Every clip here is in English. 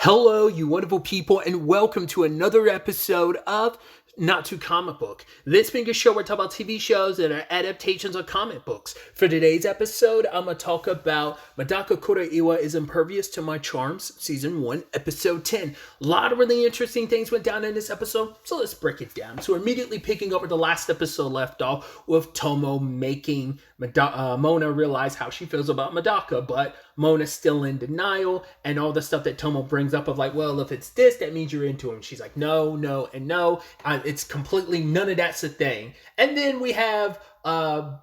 Hello, you wonderful people, and welcome to another episode of Not Too Comic Book. This being a show where I talk about TV shows that are adaptations of comic books. For today's episode, I'm going to talk about Medaka Kuroiwa is Impervious to My Charms, Season 1, Episode 10. A lot of really interesting things went down in this episode, so let's break it down. So we're immediately picking up where the last episode left off, with Tomo making Mona realize how she feels about Medaka, but Mona's still in denial, and all the stuff that Tomo brings up of like, well, if it's this, that means you're into him. She's like, no, and no. It's completely, none of that's a thing. And then we have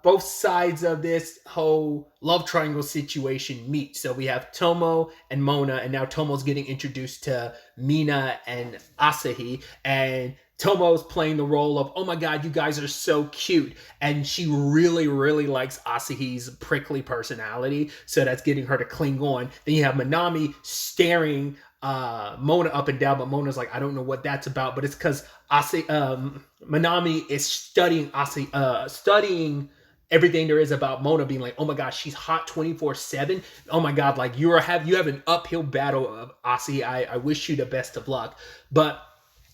both sides of this whole love triangle situation meet. So we have Tomo and Mona, and now Tomo's getting introduced to Mina and Asahi, and Tomo's playing the role of, oh my god, you guys are so cute. And she really, really likes Asahi's prickly personality. So that's getting her to cling on. Then you have Minami staring Mona up and down, but Mona's like, I don't know what that's about. But it's because Minami is studying everything there is about Mona, being like, oh my gosh, she's hot 24/7. Oh my god, like you have an uphill battle of Asahi. I wish you the best of luck.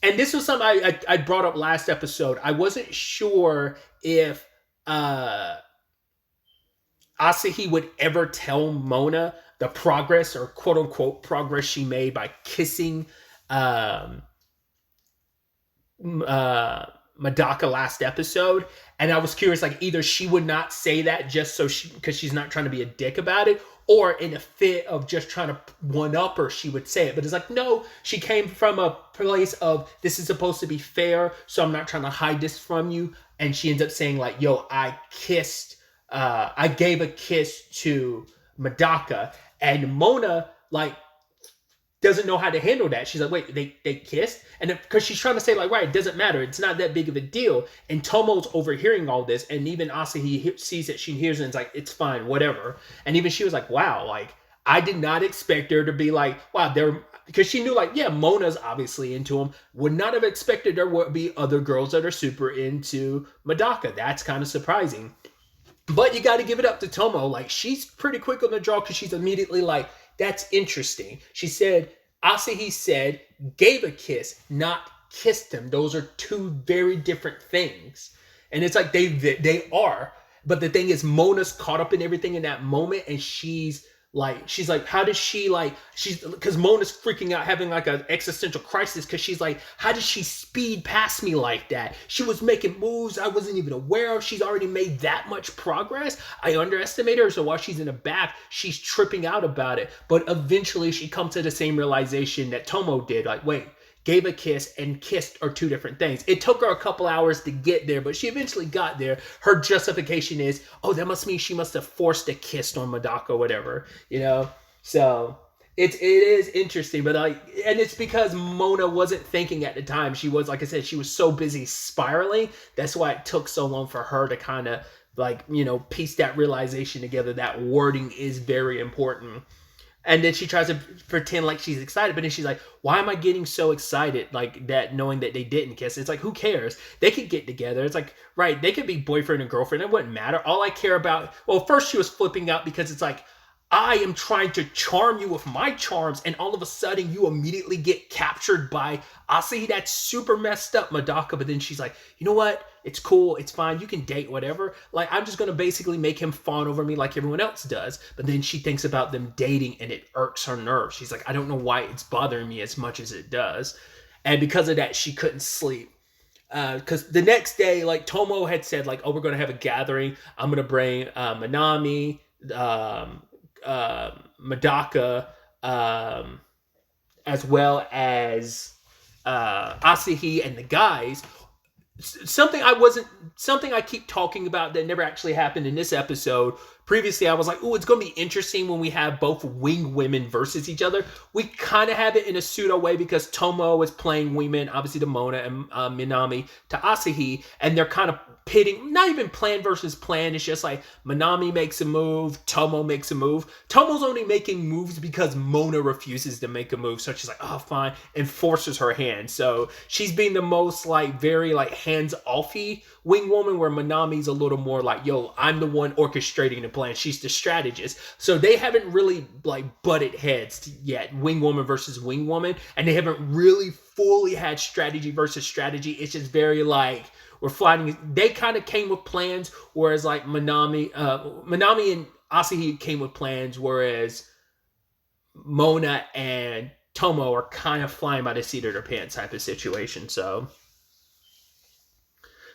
And this was something I brought up last episode. I wasn't sure if Asahi would ever tell Mona the progress or quote unquote progress she made by kissing Medaka last episode. And I was curious, like either she would not say that just so because she's not trying to be a dick about it, or in a fit of just trying to one up her, she would say it. But it's like, no, she came from a place of this is supposed to be fair, so I'm not trying to hide this from you. And she ends up saying like, yo, I gave a kiss to Medaka. And Mona, like, doesn't know how to handle that. She's like, wait, they kissed? And because she's trying to say like, right, it doesn't matter. It's not that big of a deal. And Tomo's overhearing all this. And even Asahi sees it. She hears it and it's like, it's fine, whatever. And even she was like, wow, like, I did not expect her to be like, wow, because she knew like, yeah, Mona's obviously into him. Would not have expected there would be other girls that are super into Medaka. That's kind of surprising. But you got to give it up to Tomo. Like, she's pretty quick on the draw because she's immediately like, that's interesting. She said, Asahi said, gave a kiss, not kissed him. Those are two very different things. And it's like they are. But the thing is, Mona's caught up in everything in that moment, and she's like, how does she because Mona's freaking out, having like an existential crisis, because she's like, how does she speed past me like that? She was making moves I wasn't even aware of. She's already made that much progress. I underestimate her, so while she's in the back, she's tripping out about it. But eventually she comes to the same realization that Tomo did, like, wait, gave a kiss and kissed are two different things. It took her a couple hours to get there, but she eventually got there. Her justification is, oh, that must mean she must have forced a kiss on Medaka or whatever, you know? So it is interesting, but and it's because Mona wasn't thinking at the time. She was, like I said, she was so busy spiraling. That's why it took so long for her to kind of piece that realization together. That wording is very important. And then she tries to pretend like she's excited, but then she's like, why am I getting so excited like that, knowing that they didn't kiss? It's like, who cares? They could get together. It's like, right, they could be boyfriend and girlfriend. It wouldn't matter. All I care about, well, first she was flipping out because it's like, I am trying to charm you with my charms, and all of a sudden you immediately get captured by Asahi. That's super messed up, Medaka. But then she's like, you know what? It's cool. It's fine. You can date, whatever. Like, I'm just going to basically make him fawn over me like everyone else does. But then she thinks about them dating, and it irks her nerves. She's like, I don't know why it's bothering me as much as it does. And because of that, she couldn't sleep. Because the next day, like, Tomo had said, like, oh, we're going to have a gathering. I'm going to bring Minami, Medaka, as well as Asahi and the guys. Something I keep talking about that never actually happened in this episode. Previously, I was like, oh, it's going to be interesting when we have both wing women versus each other. We kind of have it in a pseudo way because Tomo is playing wingmen, obviously to Mona, and Minami to Asahi, and they're kind of pitting, not even plan versus plan. It's just like Minami makes a move, Tomo makes a move. Tomo's only making moves because Mona refuses to make a move, so she's like, oh, fine, and forces her hand. So she's being the most very hands-offy wing woman, where Minami's a little more like, yo, I'm the one orchestrating the plan. She's the strategist. So they haven't really like butted heads yet, wing woman versus wing woman, and they haven't really fully had strategy versus strategy. It's just very like we're fighting. They kind of came with plans, whereas like Manami and Asahi came with plans, whereas Mona and Tomo are kind of flying by the seat of their pants type of situation. So,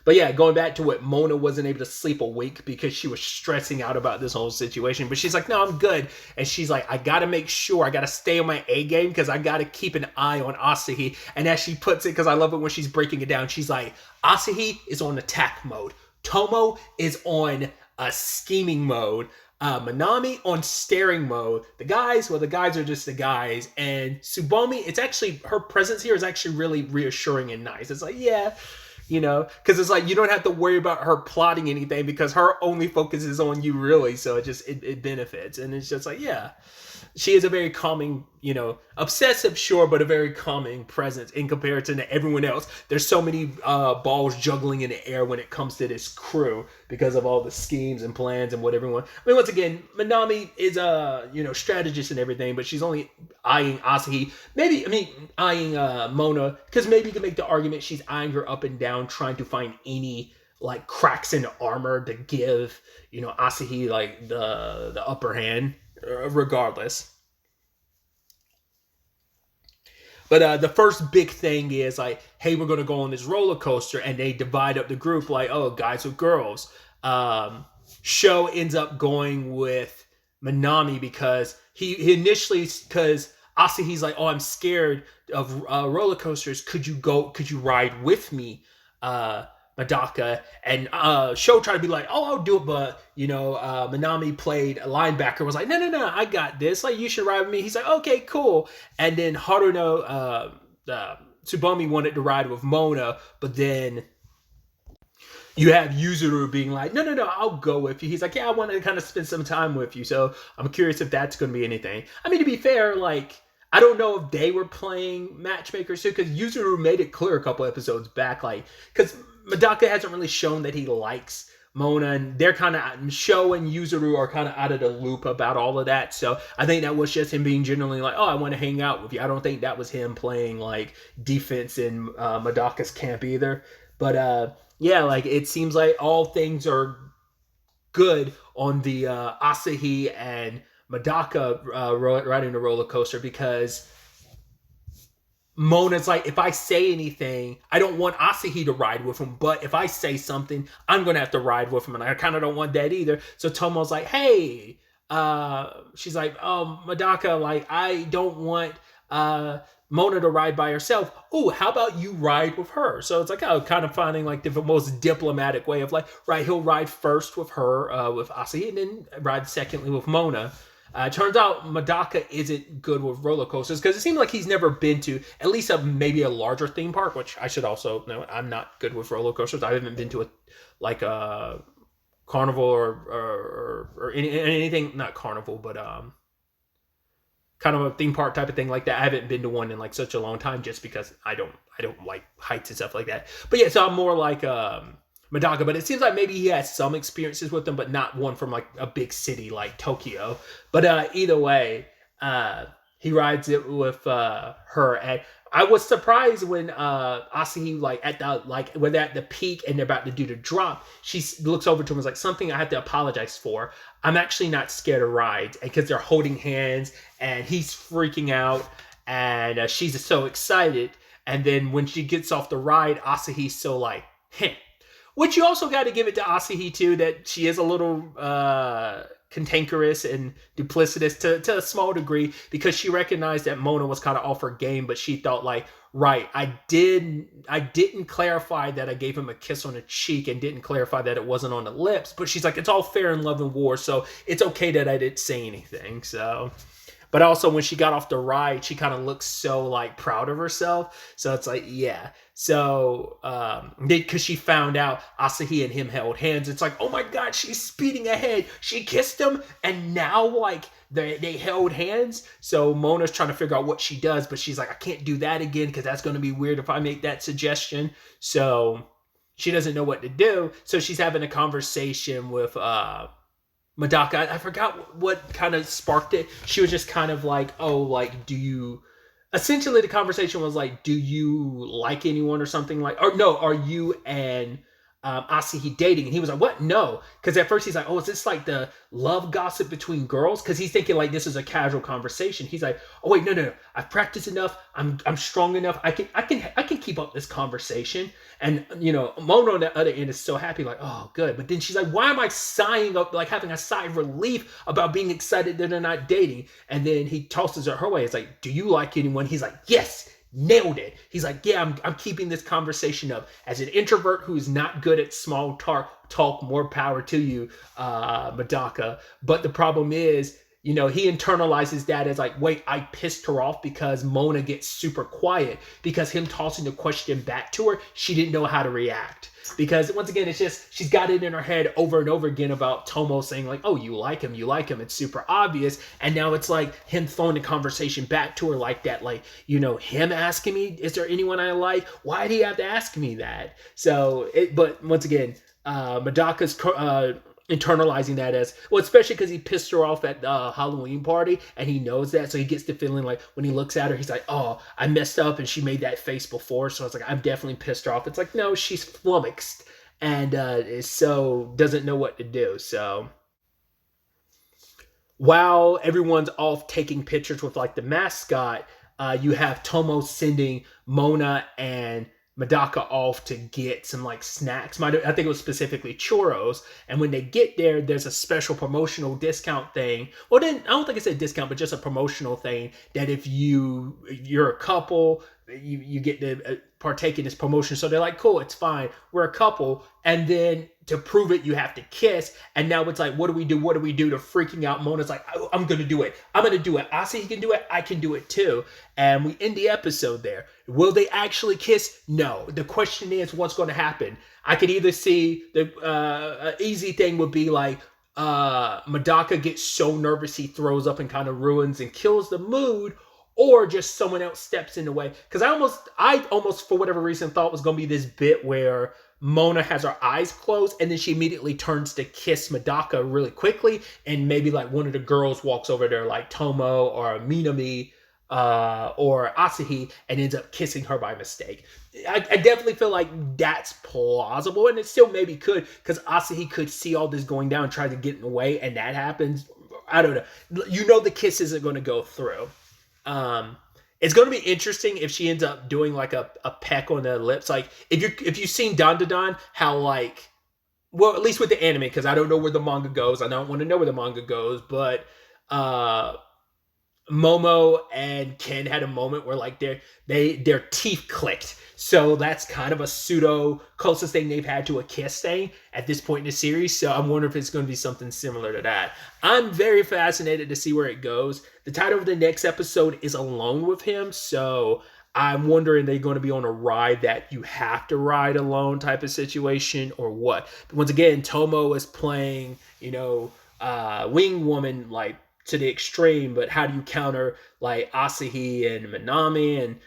but yeah, going back to what Mona wasn't able to sleep awake because she was stressing out about this whole situation. But she's like, no, I'm good. And she's like, I got to make sure I got to stay on my A game because I got to keep an eye on Asahi. And as she puts it, because I love it when she's breaking it down, she's like, Asahi is on attack mode. Tomo is on a scheming mode. Manami on staring mode. The guys are just the guys. And Tsubomi, it's actually, her presence here is actually really reassuring and nice. It's like, yeah, you know, because it's like you don't have to worry about her plotting anything because her only focus is on you, really. So it benefits. And it's just like, yeah, she is a very calming, you know, obsessive, sure, but a very calming presence in comparison to everyone else. There's so many balls juggling in the air when it comes to this crew because of all the schemes and plans and what everyone. I mean, once again, Manami is a strategist and everything, but she's only eyeing Asahi. Maybe eyeing Mona because maybe you can make the argument she's eyeing her up and down, trying to find any like cracks in the armor to give Asahi like the upper hand. Regardless. But the first big thing is like, hey, we're going to go on this roller coaster, and they divide up the group like, oh, guys with girls. Sho ends up going with Manami because he initially, because Asahi's like, oh, I'm scared of roller coasters. Could you ride with me? Medaka, and Sho tried to be like, oh, I'll do it, but Manami played a linebacker, was like, no, I got this, like, you should ride with me. He's like, okay, cool. And then Haruno Tsubomi wanted to ride with Mona, but then you have Yuzuru being like, no, I'll go with you. He's like, yeah, I want to kind of spend some time with you, so I'm curious if that's going to be anything. I mean, to be fair, like, I don't know if they were playing matchmakers too, because Yuzuru made it clear a couple episodes back, like, because Medaka hasn't really shown that he likes Mona, and they're kind of, Sho and Yuzuru are kind of out of the loop about all of that. So I think that was just him being generally like, oh, I want to hang out with you. I don't think that was him playing like defense in Medaka's camp either. But yeah, like it seems like all things are good on the Asahi and Medaka riding the roller coaster, because Mona's like, if I say anything, I don't want Asahi to ride with him, but if I say something, I'm going to have to ride with him, and I kind of don't want that either. So Tomo's like, hey, she's like, oh, Medaka, like, I don't want Mona to ride by herself. Oh, how about you ride with her? So it's like, oh, kind of finding like the most diplomatic way of like, right, he'll ride first with her, with Asahi, and then ride secondly with Mona. Turns out Medaka isn't good with roller coasters because it seems like he's never been to at least maybe a larger theme park, which I should also know. I'm not good with roller coasters. I haven't been to a carnival or anything, not carnival, but kind of a theme park type of thing like that. I haven't been to one in like such a long time just because I don't like heights and stuff like that. But yeah, so I'm more like Medaka, but it seems like maybe he has some experiences with them, but not one from like a big city like Tokyo. But either way, he rides it with her, and I was surprised when Asahi when they're at the peak and they're about to do the drop, she looks over to him and is like, something I have to apologize for. I'm actually not scared of rides, because they're holding hands and he's freaking out, and she's so excited. And then when she gets off the ride, Asahi's so like, heh. Which you also got to give it to Asahi too, that she is a little cantankerous and duplicitous to a small degree, because she recognized that Mona was kind of off her game, but she thought like, right, I didn't clarify that I gave him a kiss on the cheek and didn't clarify that it wasn't on the lips. But she's like, it's all fair in love and war, so it's okay that I didn't say anything. So. But also when she got off the ride, she kind of looks so like proud of herself. So it's like, yeah. So because she found out Asahi and him held hands, it's like, oh my God, she's speeding ahead. She kissed him, and now like they held hands. So Mona's trying to figure out what she does, but she's like, I can't do that again because that's going to be weird if I make that suggestion. So she doesn't know what to do. So she's having a conversation with Medaka, I forgot what kind of sparked it. She was just kind of like, oh, like, do you, essentially the conversation was like, do you like anyone or something, like, or no, are you and Asahi dating? And he was like, what? No. Because at first he's like, oh, is this like the love gossip between girls? Because he's thinking like this is a casual conversation. He's like, oh wait, no. I've practiced enough. I'm strong enough. I can keep up this conversation. And Mona on the other end is so happy, like, oh good. But then she's like, why am I sighing up, like having a sigh of relief about being excited that they're not dating? And then he tosses it her way. It's like, do you like anyone? He's like, yes. Nailed it. He's like, yeah, I'm keeping this conversation up. As an introvert who is not good at small talk, more power to you, Medaka. But the problem is, he internalizes that as like, wait, I pissed her off because Mona gets super quiet. Because him tossing the question back to her, she didn't know how to react. Because once again, it's just, she's got it in her head over and over again about Tomo saying like, oh, you like him. It's super obvious. And now it's like him throwing the conversation back to her like that. Like, him asking me, is there anyone I like? Why do you have to ask me that? So, but once again, Medaka's internalizing that as, well, especially because he pissed her off at the Halloween party and he knows that. So he gets the feeling like when he looks at her, he's like, oh, I messed up and she made that face before. So it's like, I'm definitely pissed her off. It's like, no, she's flummoxed and so doesn't know what to do. So while everyone's off taking pictures with like the mascot, you have Tomo sending Mona and Medaka off to get some like snacks. I think it was specifically churros. And when they get there, there's a special promotional discount thing. Well, then I don't think it's a discount, but just a promotional thing that if you're a couple, you get to partake in this promotion. So they're like, cool, it's fine. We're a couple. And then to prove it, you have to kiss. And now it's like, what do we do? What do we do? To freaking out. Mona's like, I'm going to do it. I'm going to do it. I see he can do it. I can do it too. And we end the episode there. Will they actually kiss? No. The question is, what's going to happen? I could either see the easy thing would be like, Medaka gets so nervous he throws up and kind of ruins and kills the mood, or just someone else steps in the way. Because I almost, for whatever reason, thought it was going to be this bit where Mona has her eyes closed and then she immediately turns to kiss Medaka really quickly, and maybe like one of the girls walks over there, like Tomo or Minami or Asahi, and ends up kissing her by mistake. I definitely feel like that's plausible, and it still maybe could, because Asahi could see all this going down and try to get in the way, and that happens. I don't know. The kiss isn't going to go through. It's going to be interesting if she ends up doing like a peck on the lips. Like if you've seen Dandadan, how like, well, at least with the anime, because I don't know where the manga goes. I don't want to know where the manga goes, but Momo and Ken had a moment where like their teeth clicked. So that's kind of a pseudo closest thing they've had to a kiss thing at this point in the series. So I'm wondering if it's going to be something similar to that. I'm very fascinated to see where it goes. The title of the next episode is Alone with Him. So I'm wondering, they're going to be on a ride that you have to ride alone type of situation or what. But once again, Tomo is playing, Wing Woman like to the extreme, but how do you counter like Asahi and Minami, and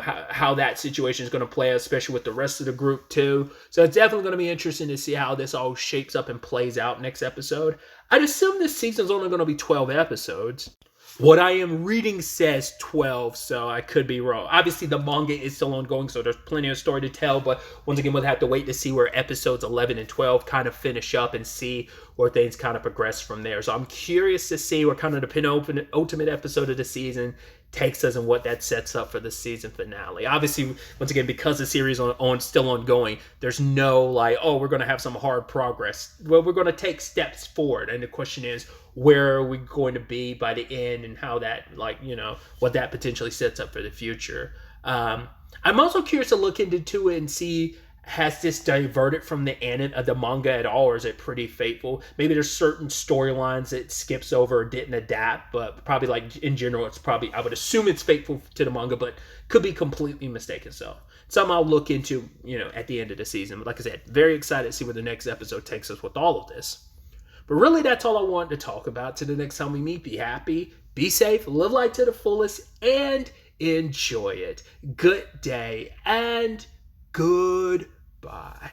how that situation is going to play, especially with the rest of the group too. So it's definitely going to be interesting to see how this all shapes up and plays out next episode. I'd assume this season's only going to be 12 episodes. What I am reading says 12, so I could be wrong. Obviously, the manga is still ongoing, so there's plenty of story to tell, but once again, we'll have to wait to see where episodes 11 and 12 kind of finish up and see where things kind of progress from there. So I'm curious to see where kind of the penultimate episode of the season takes us and what that sets up for the season finale. Obviously, once again, because the series is still ongoing, there's no like, oh, we're going to have some hard progress. Well, we're going to take steps forward, and the question is, where are we going to be by the end, and how that, what that potentially sets up for the future. I'm also curious to look into it and see, has this diverted from the manga at all, or is it pretty faithful? Maybe there's certain storylines it skips over or didn't adapt, but probably like in general, it's probably, I would assume it's faithful to the manga, but could be completely mistaken. So something I'll look into, at the end of the season. But like I said, very excited to see where the next episode takes us with all of this. But really, that's all I wanted to talk about. Till the next time we meet, be happy, be safe, live life to the fullest, and enjoy it. Good day and goodbye.